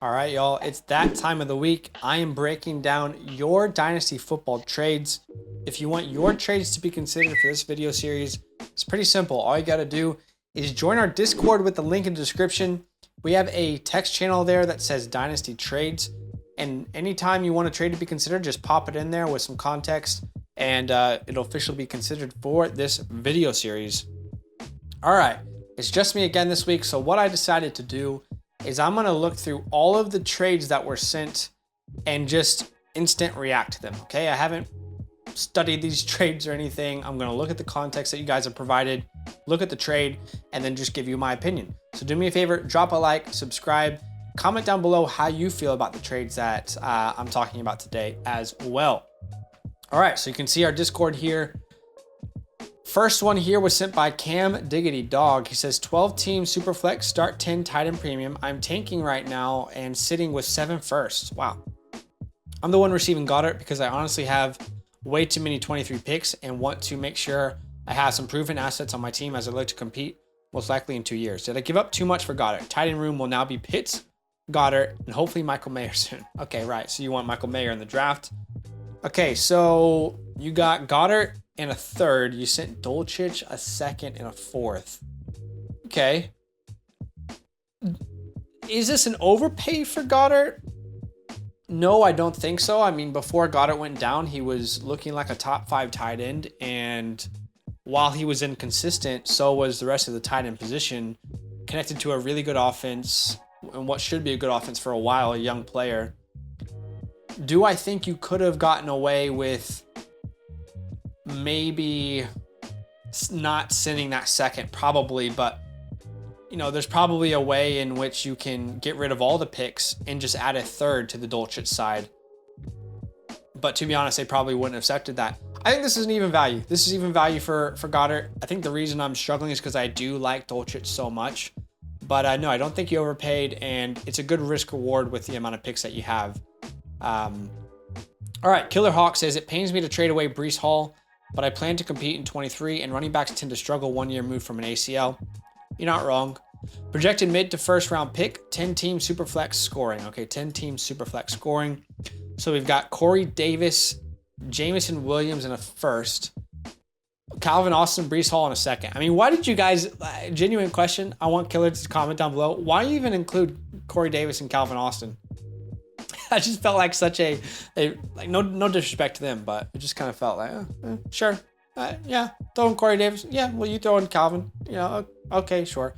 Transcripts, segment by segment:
All right, y'all, it's that time of the week. I am breaking down your Dynasty football trades. If you want your trades to be considered for this video series, it's pretty simple. All you got to do is join our Discord with the link in the description. We have a text channel there that says Dynasty Trades. And anytime you want a trade to be considered, just pop it in there with some context and it'll officially be considered for this video series. All right, it's just me again this week. So what I decided to do is I'm gonna look through all of the trades that were sent and just instant react to them, okay? I haven't studied these trades or anything. I'm gonna look at the context that you guys have provided, look at the trade, and then just give you my opinion. So do me a favor, drop a like, subscribe, comment down below how you feel about the trades that I'm talking about today as well. All right, so you can see our Discord here. First one here was sent by Cam Diggity Dog. He says 12 team Superflex, start 10 tight end premium. I'm tanking right now and sitting with 7 firsts. Wow. I'm the one receiving Goddard because I honestly have way too many 23 picks and want to make sure I have some proven assets on my team as I look to compete most likely in 2 years. Did I give up too much for Goddard? Tight end room will now be Pitts, Goddard, and hopefully Michael Mayer soon. Okay, right. So you want Michael Mayer in the draft. Okay, so you got Goddard and a third. You sent Dolchich a second and a fourth. Okay. Is this an overpay for Goddard? No, I don't think so. I mean, before Goddard went down, he was looking like a top 5 tight end. And while he was inconsistent, so was the rest of the tight end position, connected to a really good offense and what should be a good offense for a while, a young player. Do I think you could have gotten away with maybe not sending that second? Probably, but you know, there's probably a way in which you can get rid of all the picks and just add a third to the Dolchich side. But to be honest, they probably wouldn't have accepted that. I think this is an even value. This is even value for Goddard. I think the reason I'm struggling is because I do like Dolchich so much. But no, I don't think you overpaid, and it's a good risk reward with the amount of picks that you have. All right, Killer Hawk says, it pains me to trade away Breece Hall, but I plan to compete in 23, and running backs tend to struggle 1 year move from an ACL. You're not wrong. Projected mid to first round pick, 10 team Superflex scoring. Okay, 10 team Superflex scoring. So we've got Corey Davis, Jameson Williams in a first, Calvin Austin, Breece Hall in a second. I mean, why did you guys, genuine question, I want Killer to comment down below, why you even include Corey Davis and Calvin Austin? I just felt like such a like no disrespect to them, but it just kind of felt like, sure. Yeah, throw in Corey Davis. Yeah, well, you throw in Calvin. You know, okay, sure.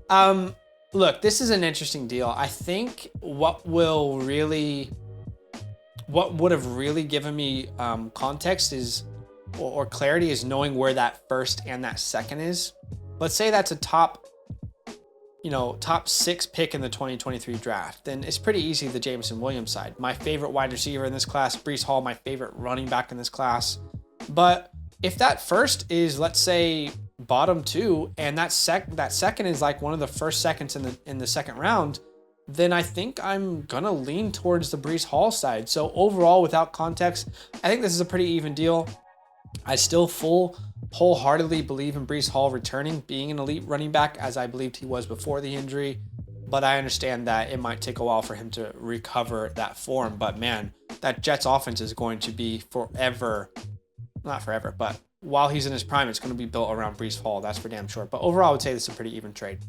Look, this is an interesting deal. I think what would have really given me context is, or clarity is knowing where that first and that second is. Let's say that's a top 6 pick in the 2023 draft, then it's pretty easy the Jameson Williams side. My favorite wide receiver in this class, Breece Hall, my favorite running back in this class. But if that first is, let's say, bottom 2, and that second is like one of the first seconds in the second round, then I think I'm gonna lean towards the Breece Hall side. So overall, without context, I think this is a pretty even deal. I still wholeheartedly believe in Breece Hall returning, being an elite running back as I believed he was before the injury. But I understand that it might take a while for him to recover that form. But man, that Jets offense is going to be not forever, but while he's in his prime, it's going to be built around Breece Hall. That's for damn sure. But overall, I would say this is a pretty even trade.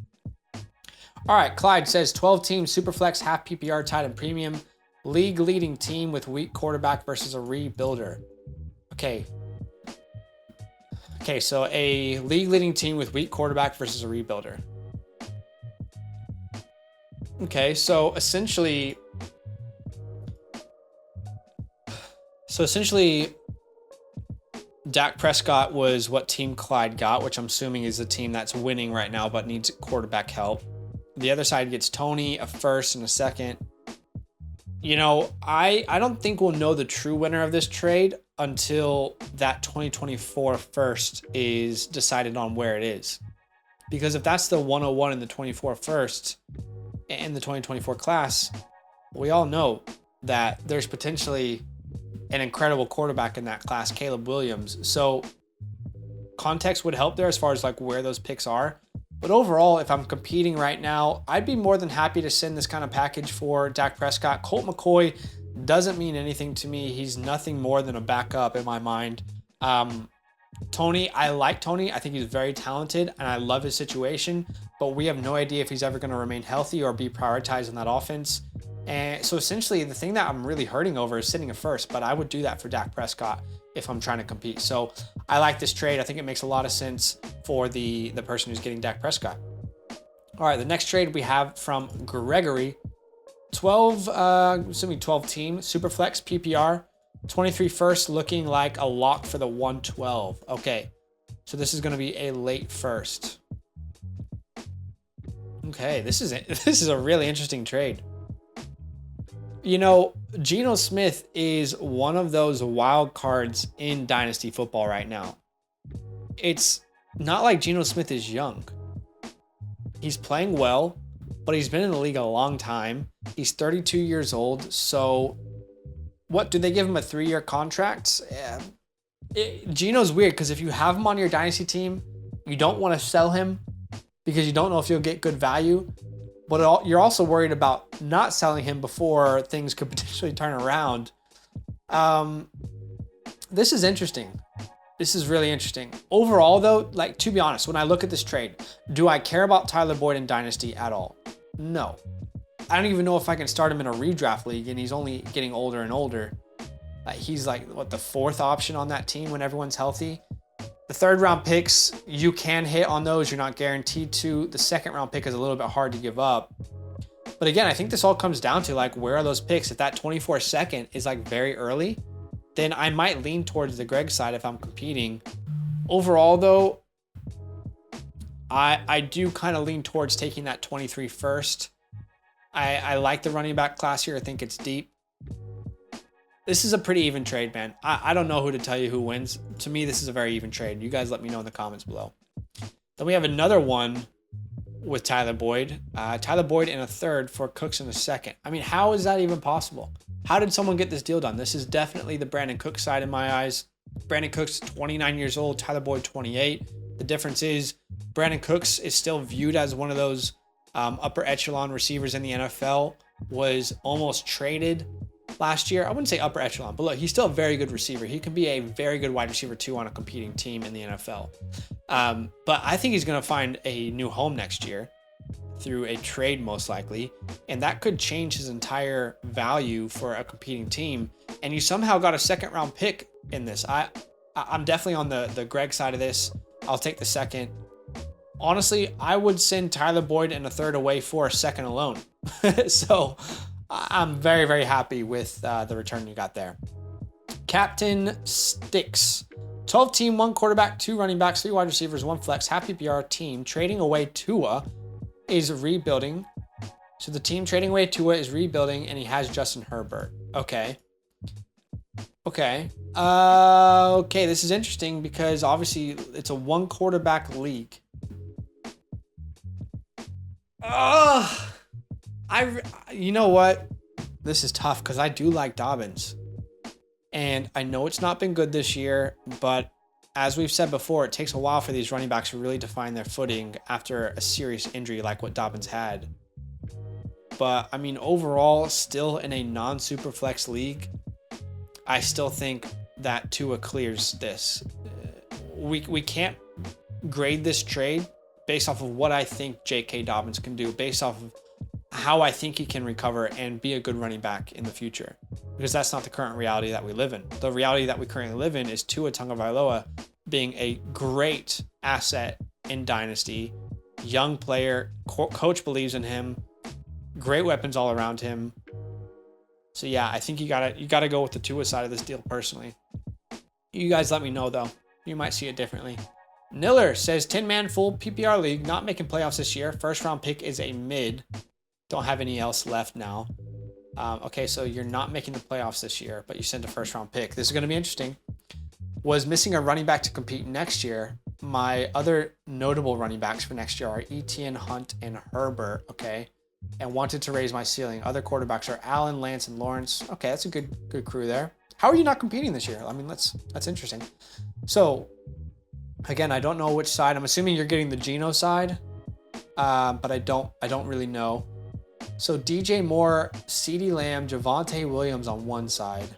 All right, Clyde says 12 team Superflex, half PPR tight end premium, league leading team with weak quarterback versus a rebuilder. Okay, so a league-leading team with weak quarterback versus a rebuilder. Okay, so essentially, Dak Prescott was what Team Clyde got, which I'm assuming is the team that's winning right now but needs quarterback help. The other side gets Tony, a first and a second. You know, I don't think we'll know the true winner of this trade until that 2024 first is decided on where it is. Because if that's the 101 in the 24 first in the 2024 class, we all know that there's potentially an incredible quarterback in that class, Caleb Williams. So context would help there as far as like where those picks are. But overall, if I'm competing right now, I'd be more than happy to send this kind of package for Dak Prescott. Colt McCoy doesn't mean anything to me. He's nothing more than a backup in my mind. Tony, I like Tony. I think he's very talented and I love his situation, but we have no idea if he's ever going to remain healthy or be prioritized in that offense. And so essentially the thing that I'm really hurting over is sitting at first, but I would do that for Dak Prescott if I'm trying to compete. So I like this trade. I think it makes a lot of sense for the person who's getting Dak Prescott. All right, the next trade we have from Gregory, 12 team, Superflex PPR, 23 first, looking like a lock for the 112. Okay, so this is going to be a late first. Okay, this is a really interesting trade. You know, Geno Smith is one of those wild cards in Dynasty football right now. It's not like Geno Smith is young. He's playing well, but he's been in the league a long time. He's 32 years old, so what, do they give him a 3-year contract? Geno's weird because if you have him on your Dynasty team, you don't want to sell him because you don't know if you'll get good value. But you're also worried about not selling him before things could potentially turn around. This is interesting. This is really interesting. Overall, though, like, to be honest, when I look at this trade, do I care about Tyler Boyd in Dynasty at all? No. I don't even know if I can start him in a redraft league, and he's only getting older and older. He's like, what, the 4th option on that team when everyone's healthy? The 3rd round picks, you can hit on those. You're not guaranteed to. The 2nd round pick is a little bit hard to give up. But again, I think this all comes down to, like, where are those picks? If that 24nd is like very early, then I might lean towards the Greg side if I'm competing. Overall, though, I do kind of lean towards taking that 23 first. I like the running back class here. I think it's deep. This is a pretty even trade, man. I don't know who to tell you who wins. To me, this is a very even trade. You guys let me know in the comments below. Then we have another one with Tyler Boyd. Tyler Boyd in a 3rd for Cooks in a 2nd. I mean, how is that even possible? How did someone get this deal done? This is definitely the Brandon Cooks side in my eyes. Brandon Cooks, 29 years old. Tyler Boyd, 28. The difference is Brandon Cooks is still viewed as one of those upper echelon receivers in the NFL. Was almost traded last year. I wouldn't say upper echelon, but look, he's still a very good receiver. He can be a very good wide receiver too on a competing team in the NFL. But I think he's going to find a new home next year through a trade most likely, and that could change his entire value for a competing team. And you somehow got a 2nd round pick in this. I'm definitely on the Greg side of this. I'll take the 2nd. Honestly, I would send Tyler Boyd in a 3rd away for a 2nd alone. So I'm very, very happy with the return you got there. Captain Sticks. 12 team, 1 quarterback, 2 running backs, 3 wide receivers, 1 flex. Happy PR team trading away Tua is rebuilding. So the team trading away Tua is rebuilding, and he has Justin Herbert. Okay. Okay, this is interesting because obviously it's a 1 quarterback league. You know what? This is tough because I do like Dobbins. And I know it's not been good this year, but as we've said before, it takes a while for these running backs to really define their footing after a serious injury like what Dobbins had. But I mean, overall, still in a non-super flex league, I still think that Tua clears this. We can't grade this trade based off of what I think J.K. Dobbins can do, based off of how I think he can recover and be a good running back in the future, because that's not the current reality that we live in. The reality that we currently live in is Tua Tagovailoa being a great asset in Dynasty, young player, coach believes in him, great weapons all around him. So yeah, I think you gotta go with the Tua side of this deal personally. You guys let me know though. You might see it differently. Niller says 10-man full PPR league, not making playoffs this year. 1st round pick is a mid. Don't have any else left now. Okay, so you're not making the playoffs this year, but you sent a 1st round pick. This is going to be interesting. Was missing a running back to compete next year. My other notable running backs for next year are Etienne, Hunt, and Herbert. Okay, and wanted to raise my ceiling. Other quarterbacks are Allen, Lance, and Lawrence. Okay, that's a good crew there. How are you not competing this year? I mean, that's interesting. So again, I don't know which side. I'm assuming you're getting the Geno side. but I don't really know. So DJ Moore, CeeDee Lamb, Javonte Williams on one side,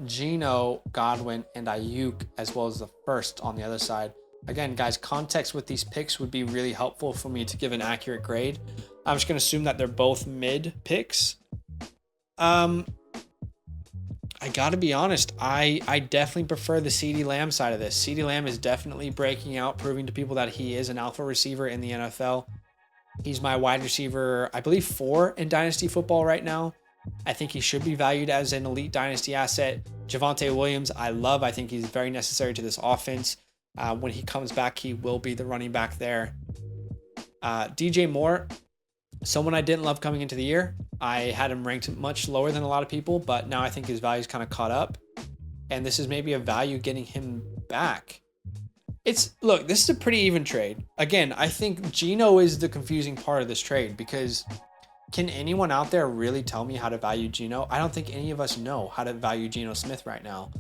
Geno, Godwin, and Ayuk, as well as the first on the other side. Again, guys, context with these picks would be really helpful for me to give an accurate grade. I'm just going to assume that they're both mid picks. I got to be honest, I definitely prefer the CeeDee Lamb side of this. CeeDee Lamb is definitely breaking out, proving to people that he is an alpha receiver in the NFL. He's my wide receiver, I believe, 4 in Dynasty football right now. I think he should be valued as an elite Dynasty asset. Javonte Williams, I love. I think he's very necessary to this offense. When he comes back, he will be the running back there. DJ Moore, someone I didn't love coming into the year. I had him ranked much lower than a lot of people, but now I think his value's kind of caught up. And this is maybe a value getting him back. Look, this is a pretty even trade. Again, I think Geno is the confusing part of this trade, because can anyone out there really tell me how to value Geno? I don't think any of us know how to value Geno Smith right now.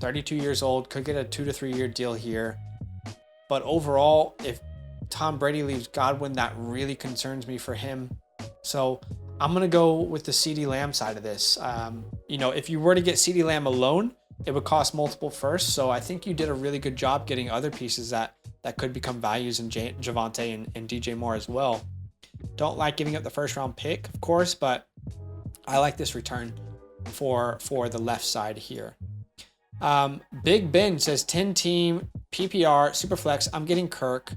32 years old, could get a 2 to 3 year deal here. But overall, if Tom Brady leaves Godwin, that really concerns me for him. So I'm going to go with the CeeDee Lamb side of this. If you were to get CeeDee Lamb alone, it would cost multiple firsts. So I think you did a really good job getting other pieces that could become values in Javonte and DJ Moore as well. Don't like giving up the first round pick, of course, but I like this return for the left side here. Big Ben says 10 team PPR Superflex. I'm getting Kirk.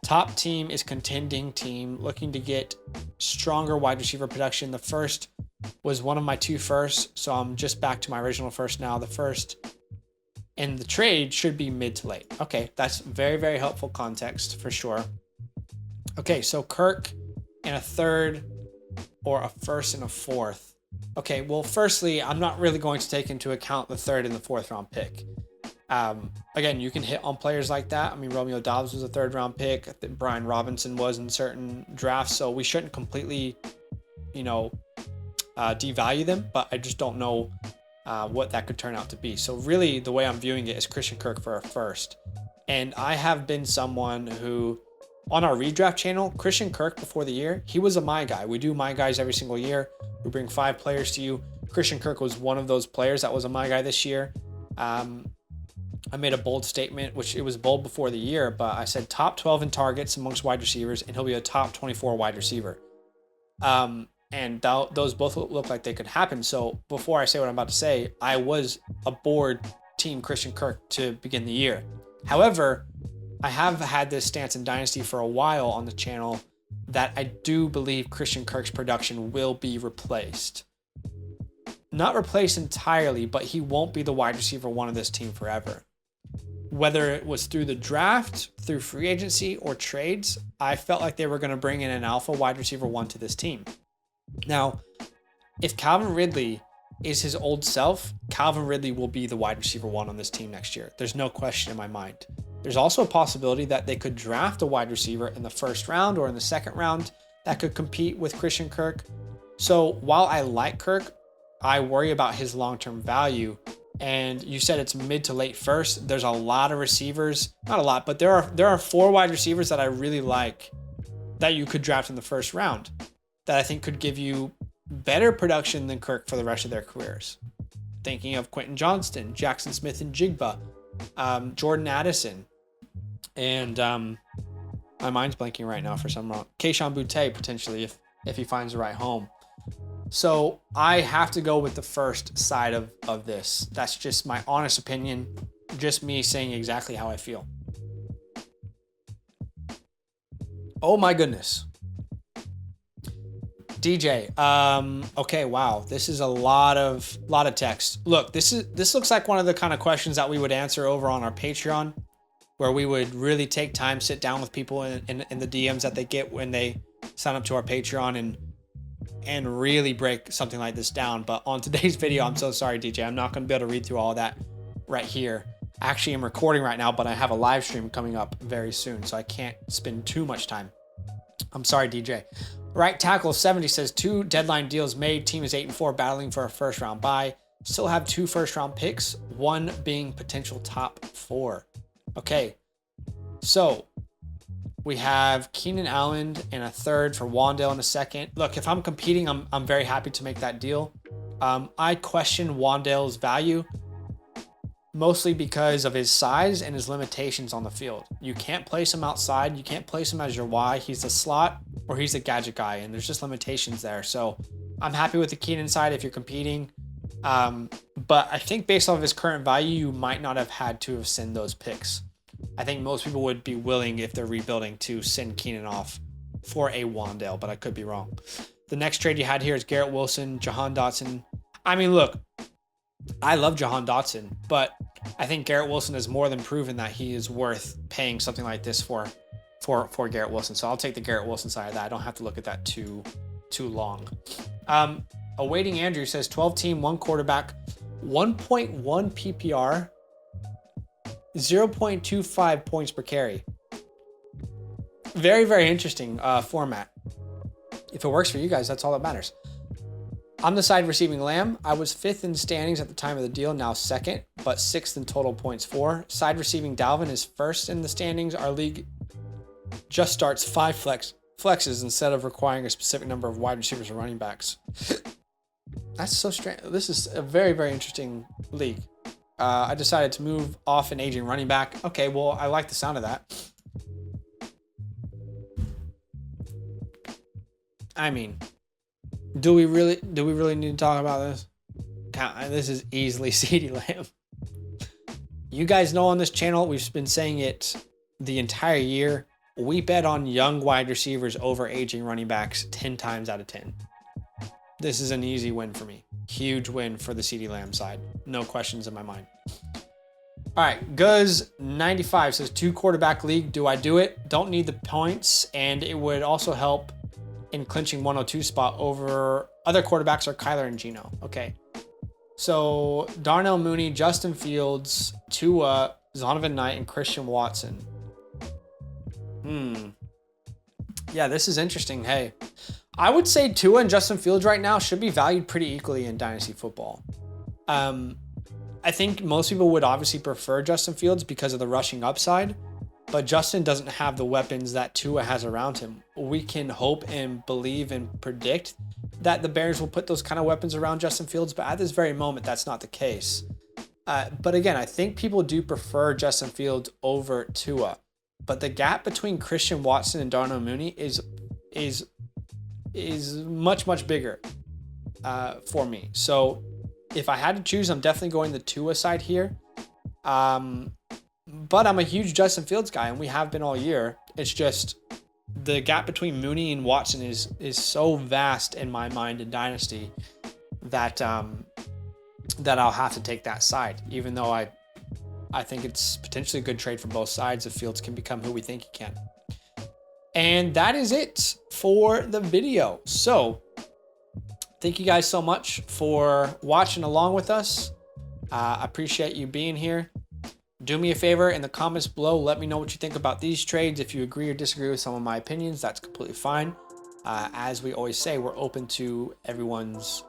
Top team is contending team, looking to get stronger wide receiver production. The first was one of my 2 firsts, so I'm just back to my original first now. The first in the trade should be mid to late. Okay, that's very, very helpful context for sure. Okay, so Kirk and a third, or a first and a fourth. Okay, well, firstly, I'm not really going to take into account the 3rd and the 4th round pick. Again, you can hit on players like that. I mean, Romeo Dobbs was a 3rd round pick. I think Brian Robinson was in certain drafts, so we shouldn't completely, devalue them, but I just don't know what that could turn out to be. So really, the way I'm viewing it is Christian Kirk for a first. And I have been someone who, on our redraft channel, Christian Kirk before the year, he was a my guy. We do my guys every single year. We bring 5 players to you. Christian Kirk was one of those players that was a my guy this year. I made a bold statement, which it was bold before the year, but I said top 12 in targets amongst wide receivers, and he'll be a top 24 wide receiver. And those both look like they could happen. So before I say what I'm about to say, I was aboard team Christian Kirk to begin the year. However, I have had this stance in Dynasty for a while on the channel that I do believe Christian Kirk's production will be replaced. Not replaced entirely, but he won't be the wide receiver 1 of this team forever. Whether it was through the draft, through free agency, or trades, I felt like they were going to bring in an alpha wide receiver 1 to this team. Now, if Calvin Ridley is his old self, Calvin Ridley will be the wide receiver 1 on this team next year. There's no question in my mind. There's also a possibility that they could draft a wide receiver in the 1st round or in the 2nd round that could compete with Christian Kirk. So while I like Kirk, I worry about his long-term value. And you said it's mid to late first. There's a lot of receivers, not a lot, but there are 4 wide receivers that I really like that you could draft in the 1st round that I think could give you better production than Kirk for the rest of their careers. Thinking of Quentin Johnston, Jackson Smith and Jigba, Jordan Addison, and my mind's blanking right now for some reason. Kayshon Boutte potentially if he finds the right home. So I have to go with the first side of this. That's just my honest opinion, just me saying exactly how I feel. Oh my goodness. DJ, okay, wow, this is a lot of text. Look, this looks like one of the kind of questions that we would answer over on our Patreon, where we would really take time, sit down with people in the DMs that they get when they sign up to our Patreon and really break something like this down. But on today's video, I'm so sorry, DJ, I'm not going to be able to read through all of that right here. Actually, I'm recording right now, but I have a live stream coming up very soon, so I can't spend too much time. I'm sorry, DJ. Right tackle 70 says 2 deadline deals made. Team is 8-4, battling for a 1st round bye. Still have 2 1st round picks, 1 being potential top 4. Okay, so We have Keenan Allen and a third for Wandale in a second. Look, if I'm competing, I'm very happy to make that deal. I question Wandale's value mostly because of his size and his limitations on the field. You can't place him outside. You can't place him as your Y. He's a slot or he's a gadget guy, and there's just limitations there. So I'm happy with the Keenan side if you're competing. But I think based off of his current value, you might not have had to have sent those picks. I think most people would be willing, if they're rebuilding, to send Keenan off for a Wandale, but I could be wrong. The next trade you had here is Garrett Wilson, Jahan Dotson. I mean, look, I love Jahan Dotson, but I think Garrett Wilson has more than proven that he is worth paying something like this for Garrett Wilson. So I'll take the Garrett Wilson side of that. I don't have to look at that too long. Awaiting Andrew says 12 team, 1 quarterback, 1.1 PPR, 0.25 points per carry. Very, very interesting format. If it works for you guys, that's all that matters. On the side receiving Lamb, I was 5th in standings at the time of the deal, now 2nd, but 6th in total points for. Side receiving Dalvin is 1st in the standings. Our league just starts 5 flexes instead of requiring a specific number of wide receivers or running backs. That's so strange. This is a very, very interesting league. I decided to move off an aging running back. Okay, well, I like the sound of that. I mean, do we really need to talk about this? This is easily CeeDee Lamb. You guys know on this channel, we've been saying it the entire year. We bet on young wide receivers over aging running backs 10 times out of 10. This is an easy win for me. Huge win for the CeeDee Lamb side. No questions in my mind. All right, Guz95 says 2 quarterback league. Do I do it? Don't need the points, and it would also help in clinching 102 spot over other quarterbacks or Kyler and Geno. Okay. So Darnell Mooney, Justin Fields, Tua, Zonovan Knight, and Christian Watson. Yeah, this is interesting. Hey, I would say Tua and Justin Fields right now should be valued pretty equally in Dynasty football. I think most people would obviously prefer Justin Fields because of the rushing upside, but Justin doesn't have the weapons that Tua has around him. We can hope and believe and predict that the Bears will put those kind of weapons around Justin Fields, but at this very moment, that's not the case. But again, I think people do prefer Justin Fields over Tua, but the gap between Christian Watson and Darnell Mooney is much, much bigger for me. So if I had to choose, I'm definitely going the Tua side here. But I'm a huge Justin Fields guy, and we have been all year. It's just the gap between Mooney and Watson is so vast in my mind in Dynasty that that I'll have to take that side, even though I think it's potentially a good trade for both sides if Fields can become who we think he can. And that is it for the video. So thank you guys so much for watching along with us. I appreciate you being here. Do me a favor in the comments below. Let me know what you think about these trades. If you agree or disagree with some of my opinions, that's completely fine. As we always say, we're open to everyone's,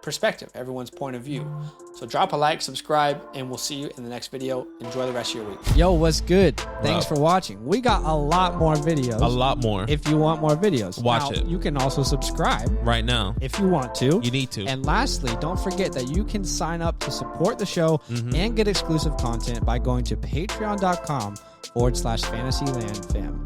perspective, everyone's point of view. So drop a like, subscribe, and we'll see you in the next video. Enjoy the rest of your week. Yo, what's good? Thanks for watching. We got a lot more videos. A lot more. If you want more videos. Watch now, it. You can also subscribe. Right now. If you want to. You need to. And lastly, don't forget that you can sign up to support the show and get exclusive content by going to patreon.com/FantasyLandFam.